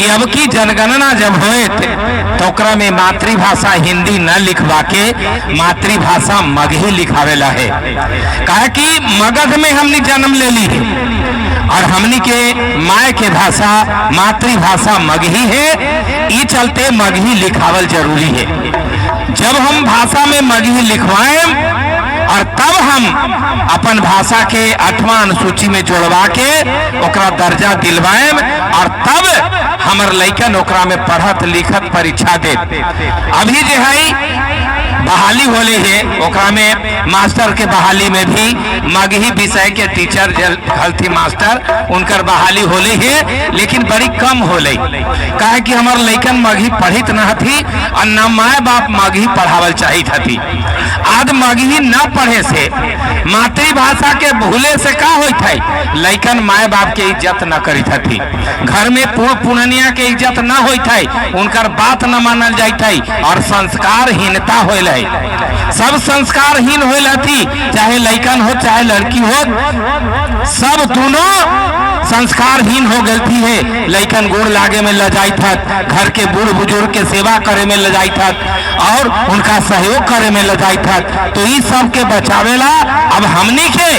कि अब की जनगणना जब होए तो ओकरा में मातृभाषा हिंदी न लिखवा के मातृभाषा मगही लिखावेला है। काहे कि मगध में हमने जन्म ले ली है और हमनी के माय के भाषा मातृभाषा मगही है, ई चलते मगही लिखावल जरूरी है। जब हम भाषा में मगही लिखवाएं और तब हम अपन भाषा के 8वां अनुसूची में जोड़वा के ओकरा दर्जा दिलवाएं और तब हमर लइकन ओकरा में पढ़त लिखत परीक्षा दे। अभी जो है बहाली होले है, ओकरा में मास्टर के बहाली में भी मगही विषय के टीचर हल्थी मास्टर उनकर बहाली होले है, लेकिन बड़ी कम होले। काहे कि हमार लइकन मगही पढ़ित न थी और न माए बाप मगही पढ़ावल चाहिए थी। आज मगही न पढ़े से मातृभाषा के भूले से का होत है, लइकन माए बाप के इज्जत न करी थी, घर में पुरनिया के इज्जत न होत है, उनकर बात न मानल जाइत है और संस्कारहीनता होल है। सब संस्कारहीन होल थी, चाहे लइकन हो चाहे लड़की हो, सब दोनों संस्कारहीन हो गलती है। लइकन गोड़ लागे में लजाई था, घर के बूढ़ बुजुर्ग के सेवा करे में लजाई था और उनका सहयोग करे में लजाई था। तो इस सब के बचावेला अब हमनी के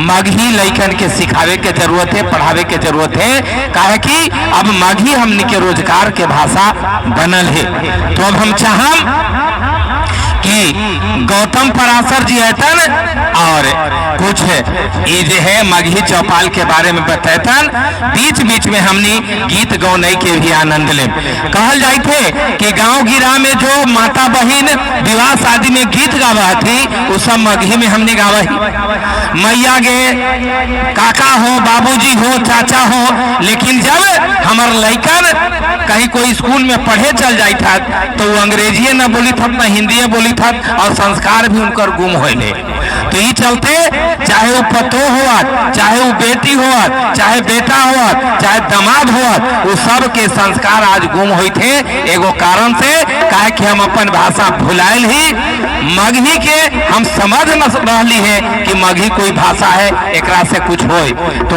मगही लइकन के सिखावे के जरूरत है, पढ़ावे के जरूरत है। काहे कि अब मगही हमनी के रोजगार के भाषा बनल है। तो अब हम चाहम कि गौतम पराशर जी ऐतन और कुछ ये जो है मगही चौपाल के बारे में बतैतन, बीच बीच में हमने गीत गौनई के भी आनंद ले। कहल जाए थे कि गांव गिरा में जो माता बहन विवाह शादी में गीत गावा थी वो सब मगही में हमने गावा ही। मैया गे काका हो बाबूजी हो चाचा हो, लेकिन जब हमार लइकन कहीं कोई स्कूल में पढ़े चल जाई था तो वो अंग्रेजी न बोली था न हिंदी बोली था और संस्कार भी उनकर गुम होले। तो ये चलते चाहे वो पतो हुआ, चाहे वो बेटी हुआ, चाहे बेटा हुआ, चाहे दामाद हुआ, वो सब के संस्कार आज गुम हुई थे। एगो कारण से काहे कि हम अपन भाषा भुलायल ही, मगही के हम समझ न रही है कि मगही कोई भाषा है, एकरा से कुछ होए। तो